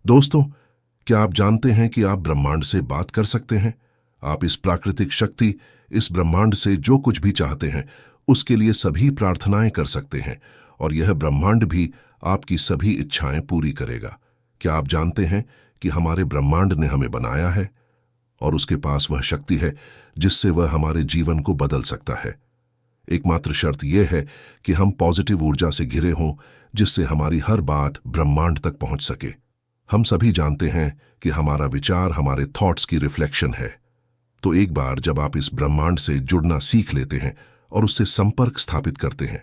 दोस्तों, क्या आप जानते हैं कि आप ब्रह्मांड से बात कर सकते हैं? आप इस प्राकृतिक शक्ति, इस ब्रह्मांड से जो कुछ भी चाहते हैं, उसके लिए सभी प्रार्थनाएं कर सकते हैं और यह ब्रह्मांड भी आपकी सभी इच्छाएं पूरी करेगा। क्या आप जानते हैं कि हमारे ब्रह्मांड ने हमें बनाया है और उसके पास वह शक्ति है जिससे वह हमारे जीवन को बदल सकता है। एकमात्र शर्त यह है कि हम पॉजिटिव ऊर्जा से घिरे हों, जिससे हमारी हर बात ब्रह्मांड तक पहुंच सके। हम सभी जानते हैं कि हमारा विचार हमारे थॉट्स की रिफ्लेक्शन है। तो एक बार जब आप इस ब्रह्मांड से जुड़ना सीख लेते हैं और उससे संपर्क स्थापित करते हैं,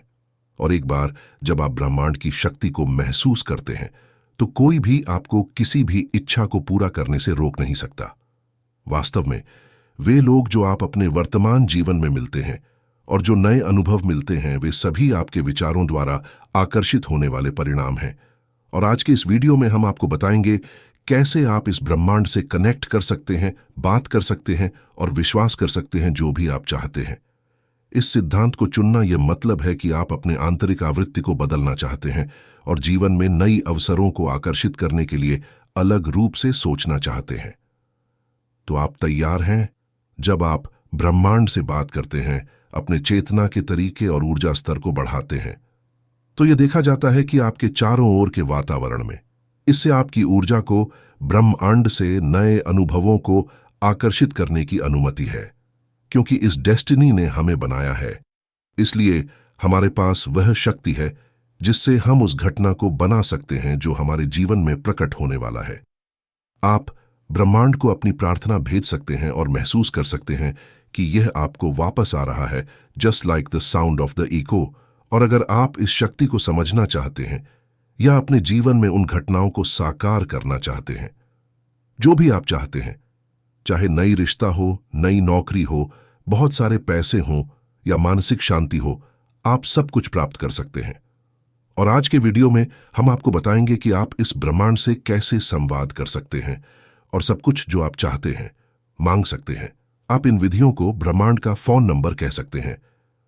और एक बार जब आप ब्रह्मांड की शक्ति को महसूस करते हैं, तो कोई भी आपको किसी भी इच्छा को पूरा करने से रोक नहीं सकता। वास्तव में वे लोग जो आप अपने वर्तमान जीवन में मिलते हैं और जो नए अनुभव मिलते हैं, वे सभी आपके विचारों द्वारा आकर्षित होने वाले परिणाम हैं। और आज के इस वीडियो में हम आपको बताएंगे कैसे आप इस ब्रह्मांड से कनेक्ट कर सकते हैं, बात कर सकते हैं और विश्वास कर सकते हैं जो भी आप चाहते हैं। इस सिद्धांत को चुनना यह मतलब है कि आप अपने आंतरिक आवृत्ति को बदलना चाहते हैं और जीवन में नई अवसरों को आकर्षित करने के लिए अलग रूप से सोचना चाहते हैं। तो आप तैयार हैं? जब आप ब्रह्मांड से बात करते हैं, अपने चेतना के तरीके और ऊर्जा स्तर को बढ़ाते हैं, तो यह देखा जाता है कि आपके चारों ओर के वातावरण में इससे आपकी ऊर्जा को ब्रह्मांड से नए अनुभवों को आकर्षित करने की अनुमति है। क्योंकि इस डेस्टिनी ने हमें बनाया है, इसलिए हमारे पास वह शक्ति है जिससे हम उस घटना को बना सकते हैं जो हमारे जीवन में प्रकट होने वाला है। आप ब्रह्मांड को अपनी प्रार्थना भेज सकते हैं और महसूस कर सकते हैं कि यह आपको वापस आ रहा है, just like the sound of the echo. और अगर आप इस शक्ति को समझना चाहते हैं या अपने जीवन में उन घटनाओं को साकार करना चाहते हैं, जो भी आप चाहते हैं, चाहे नई रिश्ता हो, नई नौकरी हो, बहुत सारे पैसे हों या मानसिक शांति हो, आप सब कुछ प्राप्त कर सकते हैं। और आज के वीडियो में हम आपको बताएंगे कि आप इस ब्रह्मांड से कैसे संवाद कर सकते हैं और सब कुछ जो आप चाहते हैं मांग सकते हैं। आप इन विधियों को ब्रह्मांड का फोन नंबर कह सकते हैं।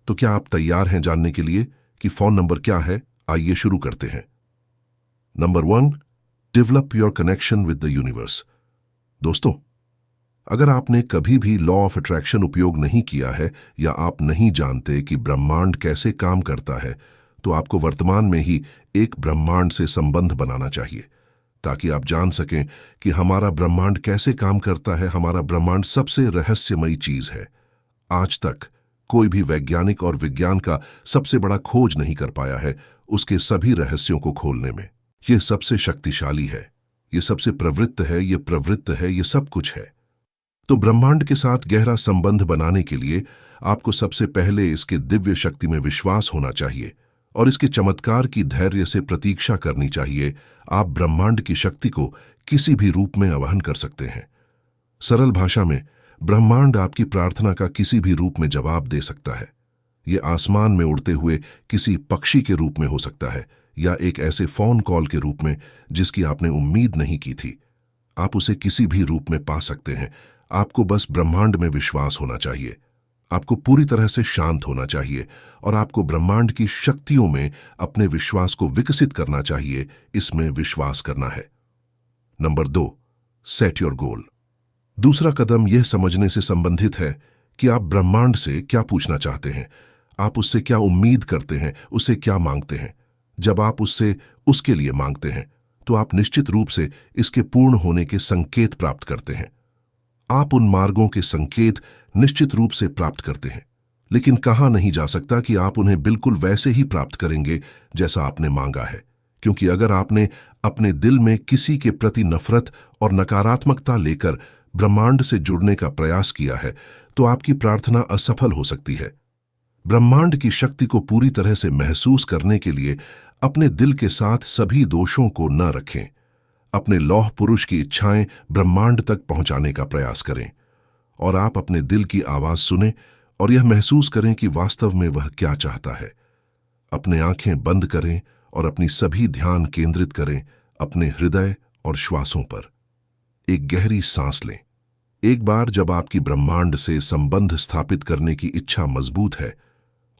तो क्या आप तैयार हैं जानने के लिए कि फोन नंबर क्या है? आइए शुरू करते हैं। Number 1, develop your connection with the universe. दोस्तों, अगर आपने कभी भी लॉ ऑफ अट्रैक्शन उपयोग नहीं किया है या आप नहीं जानते कि ब्रह्मांड कैसे काम करता है, तो आपको वर्तमान में ही एक ब्रह्मांड से संबंध बनाना चाहिए ताकि आप जान सकें कि हमारा ब्रह्मांड कैसे काम करता है। हमारा ब्रह्मांड सबसे रहस्यमयी चीज है। आज तक कोई भी वैज्ञानिक और विज्ञान का सबसे बड़ा खोज नहीं कर पाया है उसके सभी रहस्यों को खोलने में। यह सबसे शक्तिशाली है, यह सबसे प्रवृत्त है, यह प्रवृत्त है, यह सब कुछ है। तो ब्रह्मांड के साथ गहरा संबंध बनाने के लिए आपको सबसे पहले इसके दिव्य शक्ति में विश्वास होना चाहिए और इसके चमत्कार की धैर्य से प्रतीक्षा करनी चाहिए। आप ब्रह्मांड की शक्ति को किसी भी रूप में आवाहन कर सकते हैं। सरल भाषा में, ब्रह्मांड आपकी प्रार्थना का किसी भी रूप में जवाब दे सकता है। यह आसमान में उड़ते हुए किसी पक्षी के रूप में हो सकता है या एक ऐसे फोन कॉल के रूप में जिसकी आपने उम्मीद नहीं की थी। आप उसे किसी भी रूप में पा सकते हैं। आपको बस ब्रह्मांड में विश्वास होना चाहिए। आपको पूरी तरह से शांत होना चाहिए और आपको ब्रह्मांड की शक्तियों में अपने विश्वास को विकसित करना चाहिए। इसमें विश्वास करना है। Number 2, set your goal. दूसरा कदम यह समझने से संबंधित है कि आप ब्रह्मांड से क्या पूछना चाहते हैं, आप उससे क्या उम्मीद करते हैं, उससे क्या मांगते हैं। जब आप उससे उसके लिए मांगते हैं तो आप निश्चित रूप से इसके पूर्ण होने के संकेत प्राप्त करते हैं। आप उन मार्गों के संकेत निश्चित रूप से प्राप्त करते हैं, लेकिन कहा नहीं जा सकता कि आप उन्हें बिल्कुल वैसे ही प्राप्त करेंगे जैसा आपने मांगा है। क्योंकि अगर आपने अपने दिल में किसी के प्रति नफरत और नकारात्मकता लेकर ब्रह्मांड से जुड़ने का प्रयास किया है, तो आपकी प्रार्थना असफल हो सकती है। ब्रह्मांड की शक्ति को पूरी तरह से महसूस करने के लिए अपने दिल के साथ सभी दोषों को न रखें। अपने लौह पुरुष की इच्छाएं ब्रह्मांड तक पहुंचाने का प्रयास करें और आप अपने दिल की आवाज सुनें और यह महसूस करें कि वास्तव में वह क्या चाहता है। अपने आंखें बंद करें और अपनी सभी ध्यान केंद्रित करें अपने हृदय और श्वासों पर। एक गहरी सांस लें। एक बार जब आपकी ब्रह्मांड से संबंध स्थापित करने की इच्छा मजबूत है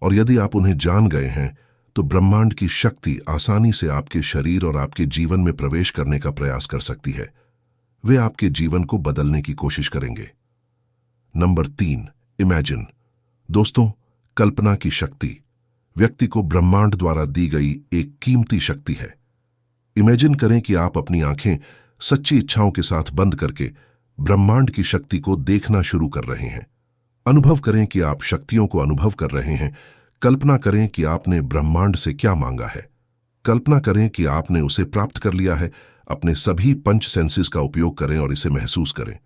और यदि आप उन्हें जान गए हैं, तो ब्रह्मांड की शक्ति आसानी से आपके शरीर और आपके जीवन में प्रवेश करने का प्रयास कर सकती है। वे आपके जीवन को बदलने की कोशिश करेंगे। Number 3, imagine. दोस्तों, कल्पना की शक्ति व्यक्ति को ब्रह्मांड द्वारा दी गई एक कीमती शक्ति है। इमेजिन करें कि आप अपनी आंखें सच्ची इच्छाओं के साथ बंद करके ब्रह्मांड की शक्ति को देखना शुरू कर रहे हैं। अनुभव करें कि आप शक्तियों को अनुभव कर रहे हैं। कल्पना करें कि आपने ब्रह्मांड से क्या मांगा है। कल्पना करें कि आपने उसे प्राप्त कर लिया है। अपने सभी पंच सेंसेस का उपयोग करें और इसे महसूस करें।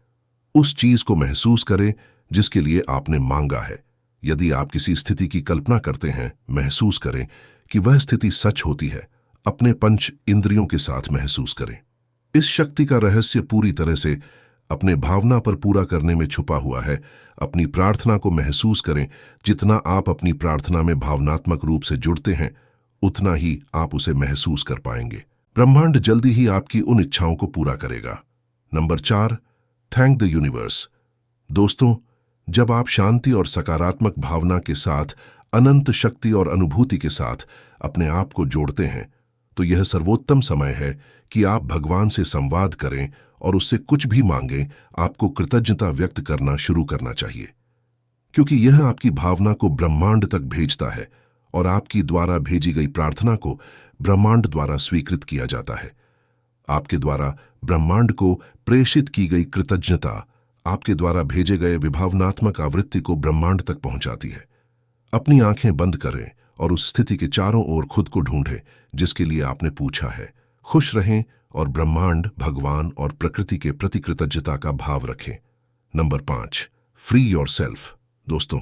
उस चीज को महसूस करें जिसके लिए आपने मांगा है। यदि आप किसी स्थिति की कल्पना करते हैं, महसूस करें कि वह स्थिति सच होती है। अपने पंच इंद्रियों के साथ महसूस करें। इस शक्ति का रहस्य पूरी तरह से अपने भावना पर पूरा करने में छुपा हुआ है। अपनी प्रार्थना को महसूस करें। जितना आप अपनी प्रार्थना में भावनात्मक रूप से जुड़ते हैं, उतना ही आप उसे महसूस कर पाएंगे। ब्रह्मांड जल्दी ही आपकी उन इच्छाओं को पूरा करेगा। Number 4, thank the universe. दोस्तों, जब आप शांति और सकारात्मक भावना के साथ अनंत शक्ति और अनुभूति के साथ अपने आप को जोड़ते हैं, तो यह सर्वोत्तम समय है कि आप भगवान से संवाद करें और उससे कुछ भी मांगें। आपको कृतज्ञता व्यक्त करना शुरू करना चाहिए, क्योंकि यह आपकी भावना को ब्रह्मांड तक भेजता है और आपकी द्वारा भेजी गई प्रार्थना को ब्रह्मांड द्वारा स्वीकृत किया जाता है। आपके द्वारा ब्रह्मांड को प्रेषित की गई कृतज्ञता आपके द्वारा भेजे गए विभावनात्मक आवृत्ति को ब्रह्मांड तक पहुंचाती है। अपनी आंखें बंद करें और उस स्थिति के चारों ओर खुद को ढूंढें जिसके लिए आपने पूछा है। खुश रहें और ब्रह्मांड, भगवान और प्रकृति के प्रति कृतज्ञता का भाव रखें। Number 5, free yourself. दोस्तों,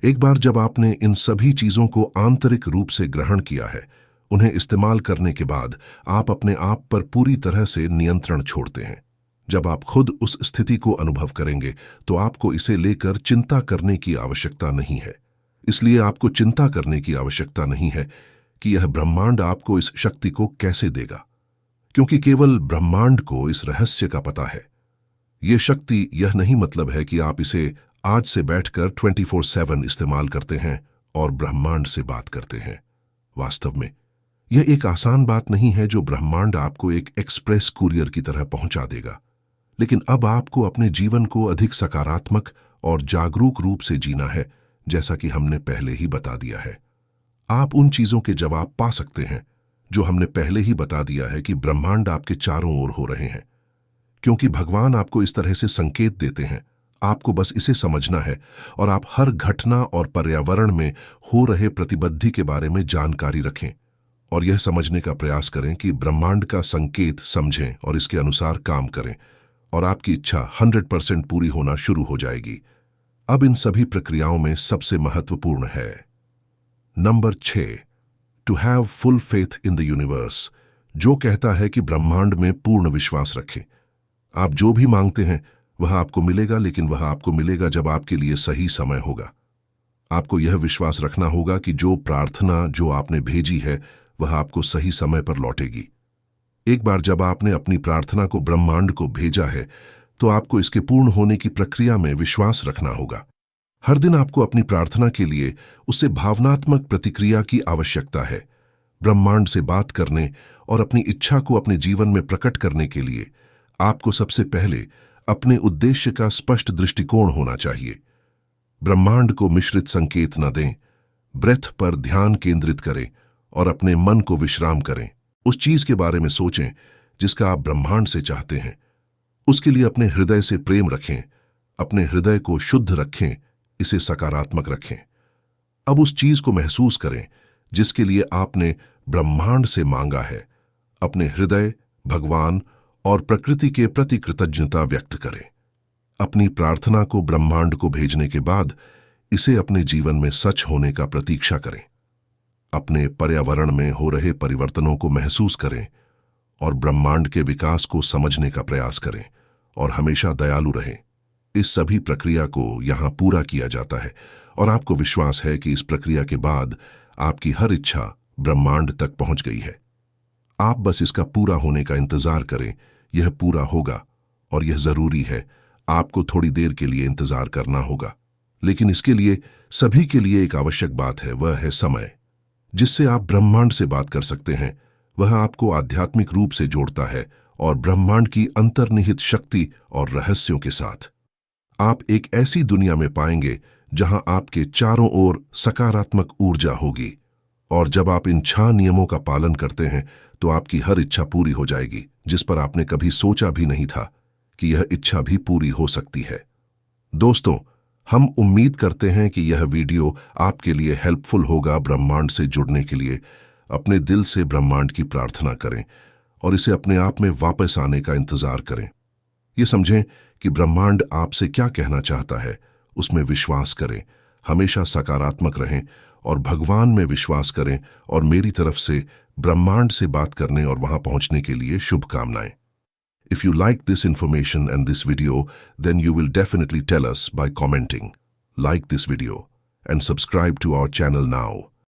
एक बार जब आपने इन सभी चीजों को आंतरिक रूप से ग्रहण किया है, उन्हें इस्तेमाल करने के बाद आप अपने आप पर पूरी तरह से नियंत्रण छोड़ते हैं। जब आप खुद उस स्थिति को अनुभव करेंगे तो आपको इसे लेकर चिंता करने की आवश्यकता नहीं है। इसलिए आपको चिंता करने की आवश्यकता नहीं है कि यह ब्रह्मांड आपको इस शक्ति को कैसे देगा, क्योंकि केवल ब्रह्मांड को इस रहस्य का पता है। यह शक्ति यह नहीं मतलब है कि आप इसे आज से बैठकर 24/7 इस्तेमाल करते हैं और ब्रह्मांड से बात करते हैं। वास्तव में यह एक आसान बात नहीं है जो ब्रह्मांड आपको एक एक्सप्रेस कुरियर की तरह पहुंचा देगा। लेकिन अब आपको अपने जीवन को अधिक सकारात्मक और जागरूक रूप से जीना है, जैसा कि हमने पहले ही बता दिया है। आप उन चीजों के जवाब पा सकते हैं जो हमने पहले ही बता दिया है कि ब्रह्मांड आपके चारों ओर हो रहे हैं, क्योंकि भगवान आपको इस तरह से संकेत देते हैं। आपको बस इसे समझना है और आप हर घटना और पर्यावरण में हो रहे प्रतिबद्धि के बारे में जानकारी रखें और यह समझने का प्रयास करें कि ब्रह्मांड का संकेत समझें और इसके अनुसार काम करें, और आपकी इच्छा 100% पूरी होना शुरू हो जाएगी। अब इन सभी प्रक्रियाओं में सबसे महत्वपूर्ण है number 6, to have full faith in the universe, जो कहता है कि ब्रह्मांड में पूर्ण विश्वास रखें। आप जो भी मांगते हैं वह आपको मिलेगा, लेकिन वह आपको मिलेगा जब आपके लिए सही समय होगा। आपको यह विश्वास रखना होगा कि जो प्रार्थना जो आपने भेजी है वह आपको सही समय पर लौटेगी। एक बार जब आपने अपनी प्रार्थना को ब्रह्मांड को भेजा है, तो आपको इसके पूर्ण होने की प्रक्रिया में विश्वास रखना होगा। हर दिन आपको अपनी प्रार्थना के लिए उससे भावनात्मक प्रतिक्रिया की आवश्यकता है। ब्रह्मांड से बात करने और अपनी इच्छा को अपने जीवन में प्रकट करने के लिए आपको सबसे पहले अपने उद्देश्य का स्पष्ट दृष्टिकोण होना चाहिए। ब्रह्मांड को मिश्रित संकेत न दें। ब्रेथ पर ध्यान केंद्रित करें और अपने मन को विश्राम करें। उस चीज के बारे में सोचें जिसका आप ब्रह्मांड से चाहते हैं। उसके लिए अपने हृदय से प्रेम रखें। अपने हृदय को शुद्ध रखें, इसे सकारात्मक रखें। अब उस चीज को महसूस करें जिसके लिए आपने ब्रह्मांड से मांगा है। अपने हृदय, भगवान और प्रकृति के प्रति कृतज्ञता व्यक्त करें। अपनी प्रार्थना को ब्रह्मांड को भेजने के बाद इसे अपने जीवन में सच होने का प्रतीक्षा करें। अपने पर्यावरण में हो रहे परिवर्तनों को महसूस करें और ब्रह्मांड के विकास को समझने का प्रयास करें और हमेशा दयालु रहें। इस सभी प्रक्रिया को यहां पूरा किया जाता है और आपको विश्वास है कि इस प्रक्रिया के बाद आपकी हर इच्छा ब्रह्मांड तक पहुंच गई है। आप बस इसका पूरा होने का इंतजार करें। यह पूरा होगा और यह जरूरी है। आपको थोड़ी देर के लिए इंतजार करना होगा, लेकिन इसके लिए सभी के लिए एक आवश्यक बात है, वह है समय। जिससे आप ब्रह्मांड से बात कर सकते हैं। वह आपको आध्यात्मिक रूप से जोड़ता है और ब्रह्मांड की अंतर्निहित शक्ति और रहस्यों के साथ। आप एक ऐसी दुनिया में पाएंगे जहां आपके चारों ओर सकारात्मक ऊर्जा होगी, और जब आप इन 6 नियमों का पालन करते हैं तो आपकी हर इच्छा पूरी हो जाएगी, जिस पर आपने कभी सोचा भी नहीं था कि यह इच्छा भी पूरी हो सकती है। दोस्तों, हम उम्मीद करते हैं कि यह वीडियो आपके लिए हेल्पफुल होगा। ब्रह्मांड से जुड़ने के लिए अपने दिल से ब्रह्मांड की प्रार्थना करें और इसे अपने आप में वापस आने का इंतजार करें। ये समझें कि ब्रह्मांड आपसे क्या कहना चाहता है, उसमें विश्वास करें, हमेशा सकारात्मक रहें और भगवान में विश्वास करें। और मेरी तरफ से ब्रह्मांड से बात करने और वहां पहुंचने के लिए शुभकामनाएं। If you like this information and this video, then you will definitely tell us by commenting. Like this video and subscribe to our channel now.